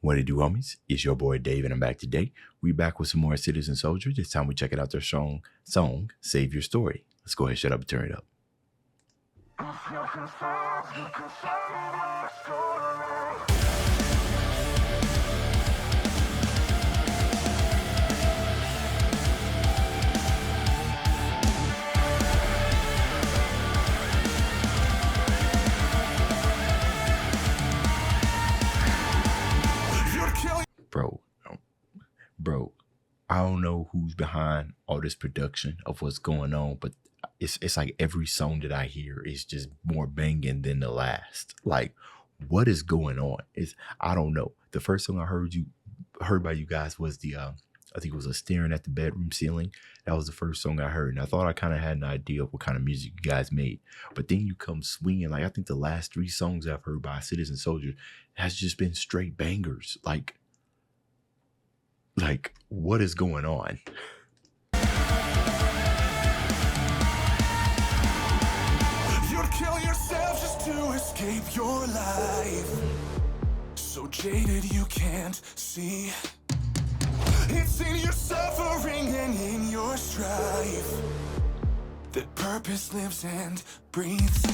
What it do, homies? It's your boy Dave, and I'm back today. We back with some more Citizen Soldier. This time we check it out their song, Save Your Story. Let's go ahead, shut up, and turn it up. Bro, I don't know who's behind all this production of what's going on, but it's like every song that I hear is just more banging than the last. Like, what is going on? I don't know. The first song I heard by you guys was I think it was a Staring at the Bedroom Ceiling. That was the first song I heard, and I thought I kind of had an idea of what kind of music you guys made. But then you come swinging. Like, I think the last 3 songs I've heard by Citizen Soldier has just been straight bangers. Like, what is going on? You'd kill yourself just to escape your life. So jaded you can't see. It's in your suffering and in your strife that purpose lives and breathes.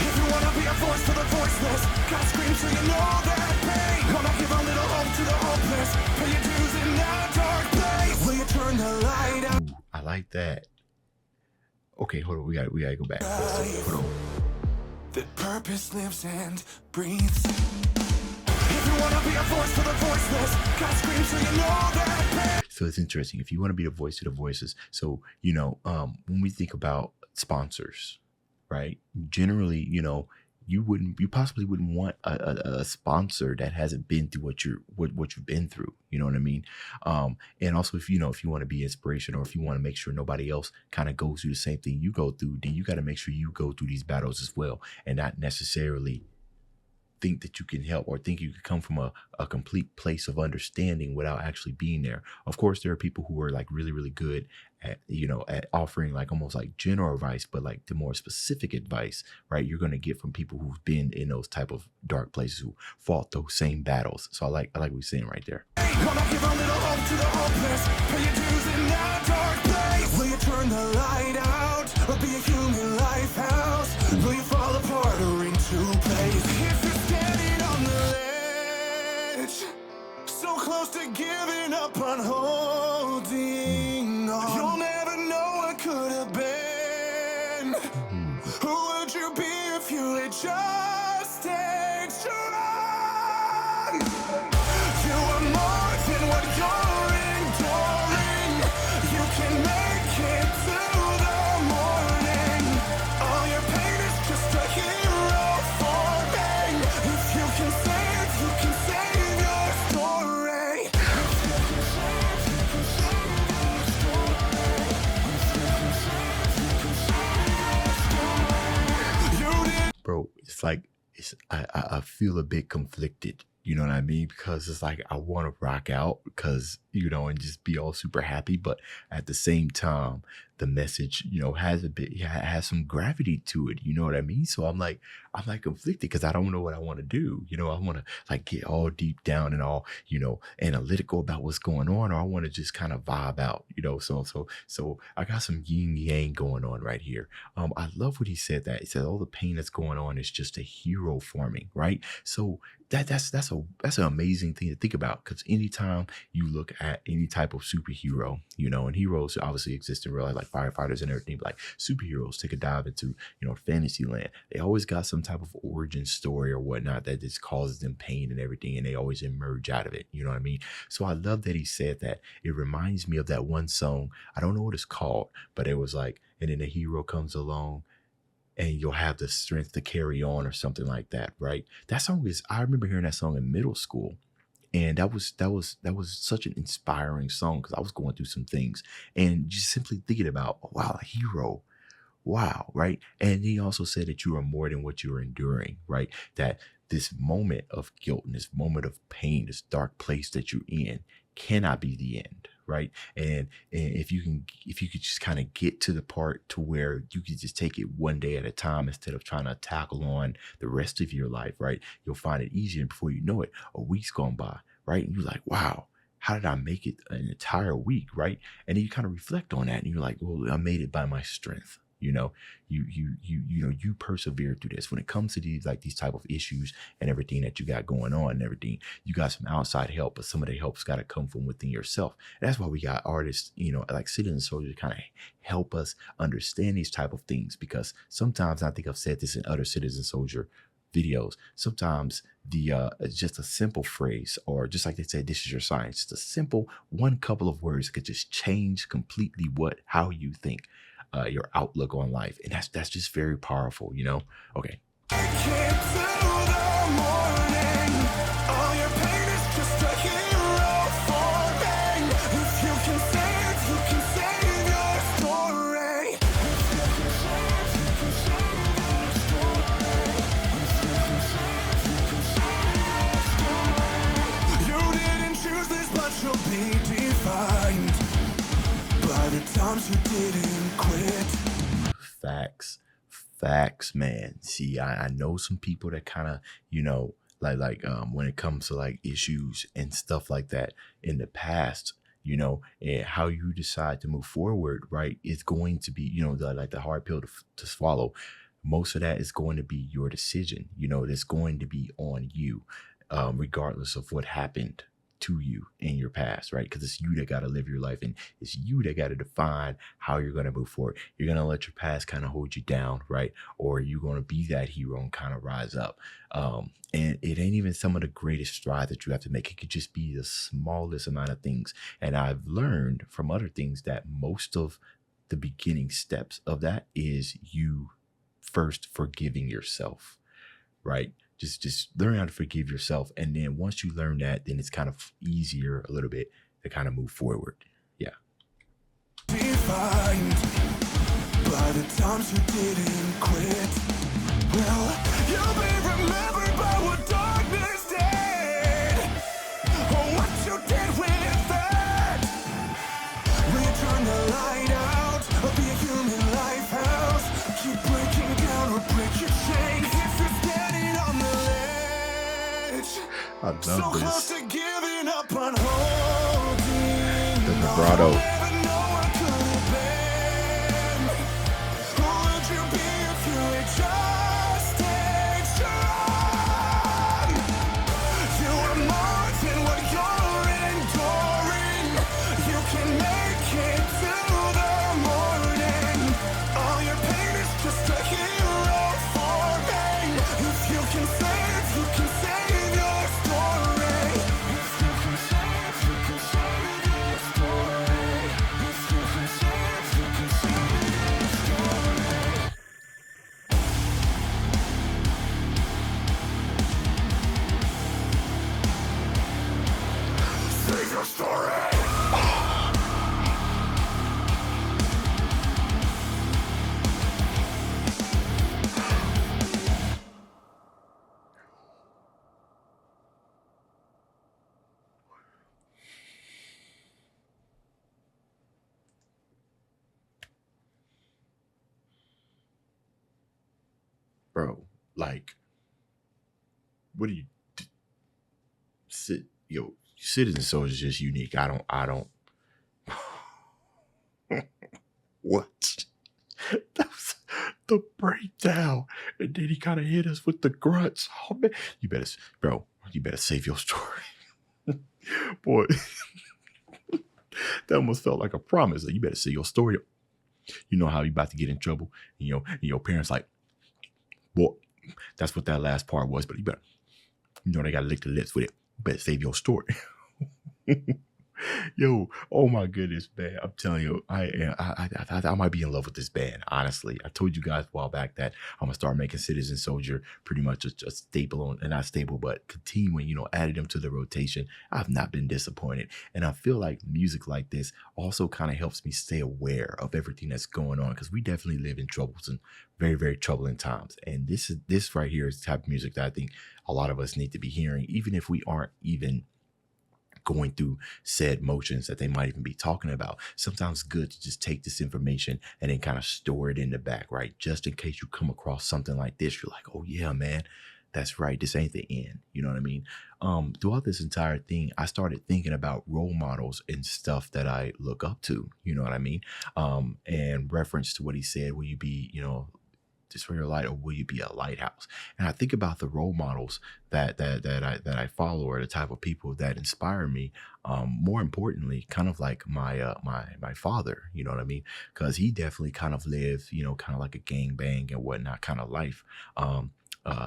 If you wanna be a voice for the voiceless, gotta scream so you know that pain. Wanna give a little hope to the hopeless, pay your dues in that dark place. Will you turn the light out? Ooh, I like that. Okay, hold on. We gotta go back. Hold on. That purpose lives and breathes. If you wanna be a voice for the voiceless, gotta scream so you know that pain. So it's interesting. If you want to be the voice of the voices, so when we think about sponsors, right? Generally, you possibly wouldn't want a sponsor that hasn't been through what you've been through. You know what I mean? And also, if you want to be inspiration, or if you want to make sure nobody else kind of goes through the same thing you go through, then you got to make sure you go through these battles as well, and not necessarily think that you can help or think you can come from a complete place of understanding without actually being there. Of course, there are people who are like really, really good at, at offering like almost like general advice, but like the more specific advice, right? You're going to get from people who've been in those type of dark places, who fought those same battles. So I like what you're saying right there. Wanna give a little hope to the hopeless, pay your dues in that dark place. Will you turn the light out, or be a human life house? Will you fall apart or into place? If you're standing on the ledge, so close to giving up on holding on, you'll never know what could have been. Who would you be if you had just stayed strong? You are more than what you're enduring. You can make it to the morning. All your pain is just a hero forming. If you can save your story. You did. Bro, it's like I feel a bit conflicted. You know what I mean? Because it's like I want to rock out because, and just be all super happy. But at the same time, the message, has some gravity to it. You know what I mean? So I'm like conflicted because I don't know what I want to do. I want to like get all deep down and all, analytical about what's going on, or I want to just kind of vibe out, So I got some yin yang going on right here. I love what he said. That he said all the pain that's going on is just a hero forming, right? So that's an amazing thing to think about, because anytime you look at any type of superhero, and heroes obviously exist in real life, like firefighters and everything, but like superheroes take a dive into, fantasy land. They always got some type of origin story or whatnot that just causes them pain and everything, and they always emerge out of it. You know what I mean? So I love that he said that. It reminds me of that one song. I don't know what it's called, but it was like, and then a hero comes along and you'll have the strength to carry on, or something like that, right? That song I remember hearing that song in middle school. And that was such an inspiring song, because I was going through some things and just simply thinking about, oh, wow, a hero. Wow, right? And he also said that you are more than what you're enduring, right? That this moment of guilt and this moment of pain, this dark place that you're in, cannot be the end, right? And if you could just kind of get to the part to where you could just take it one day at a time instead of trying to tackle on the rest of your life, right? You'll find it easier, and before you know it, a week's gone by, right? And you're like, wow, how did I make it an entire week, right? And then you kind of reflect on that, and you're like, well, I made it by my strength. You persevere through this. When it comes to these type of issues and everything that you got going on and everything, you got some outside help, but some of the help's got to come from within yourself. And that's why we got artists, like Citizen Soldier, to kind of help us understand these type of things. Because sometimes, I think I've said this in other Citizen Soldier videos, sometimes it's just a simple phrase, or just like they said, this is your science, just a simple one couple of words could just change completely how you think, your outlook on life. And that's just very powerful, Okay. Times you didn't quit. Facts, man. See, I know some people that kind of, when it comes to like issues and stuff like that in the past, and how you decide to move forward, right? It's going to be, the hard pill to swallow. Most of that is going to be your decision. It's going to be on you, regardless of what happened to you in your past, right? Because it's you that got to live your life, and it's you that got to define how you're going to move forward. You're going to let your past kind of hold you down, right? Or you're going to be that hero and kind of rise up. And it ain't even some of the greatest strides that you have to make. It could just be the smallest amount of things. And I've learned from other things that most of the beginning steps of that is you first forgiving yourself, right? Just learn how to forgive yourself. And then once you learn that, then it's kind of easier a little bit to kind of move forward. Yeah. Defined by the times you didn't quit. Well, you'll be remembered by what darkness did, or what you did with that. When you turn the light out, or be a human lifehouse, keep breaking down or break your chain. If you're standing on the ledge, I love so this. close to giving up on holding. The vibrato. Bro, like, what do you Citizen Soldier is just unique. I don't what? That was the breakdown. And then he kind of hit us with the grunts. Oh man, you better save your story. Boy, that almost felt like a promise. Like, you better say your story. You know how you about to get in trouble. And your parents like, boy, that's what that last part was. But you better, they got to lick the lips with it. You better save your story. Yo, oh my goodness, man. I'm telling you, I might be in love with this band, honestly. I told you guys a while back that I'm gonna start making Citizen Soldier pretty much a staple and not stable, but continuing, adding them to the rotation. I've not been disappointed. And I feel like music like this also kind of helps me stay aware of everything that's going on, because we definitely live in troubles and very, very troubling times. And this right here is the type of music that I think a lot of us need to be hearing, even if we aren't even going through said motions that they might even be talking about. Sometimes it's good to just take this information and then kind of store it in the back, right? Just in case you come across something like this, you're like, oh yeah, man, that's right. This ain't the end. You know what I mean? Throughout this entire thing, I started thinking about role models and stuff that I look up to. You know what I mean? And reference to what he said, will you be, just for your light, or will you be a lighthouse? And I think about the role models that I follow, or the type of people that inspire me. More importantly, kind of like my father, you know what I mean? Because he definitely kind of lived, kind of like a gang bang and whatnot kind of life.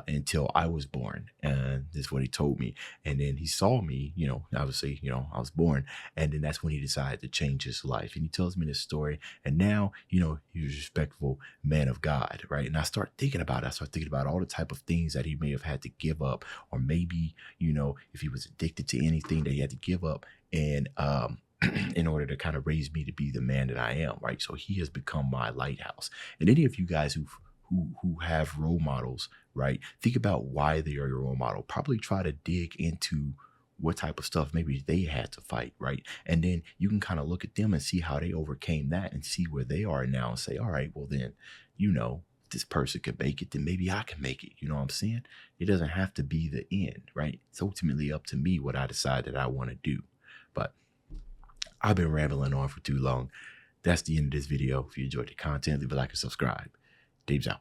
Until I was born. And this is what he told me. And then he saw me, obviously, I was born. And then that's when he decided to change his life. And he tells me this story. And now, he's a respectful man of God, right? And I start thinking about it. I start thinking about all the type of things that he may have had to give up, or maybe, if he was addicted to anything that he had to give up. And in order to kind of raise me to be the man that I am, right? So he has become my lighthouse. And any of you guys who have role models, right? Think about why they are your role model. Probably try to dig into what type of stuff maybe they had to fight, right? And then you can kind of look at them and see how they overcame that, and see where they are now, and say, all right, well then, this person could make it, then maybe I can make it. You know what I'm saying? It doesn't have to be the end, right? It's ultimately up to me what I decide that I want to do. But I've been rambling on for too long. That's the end of this video. If you enjoyed the content, leave a like and subscribe. Dave's out.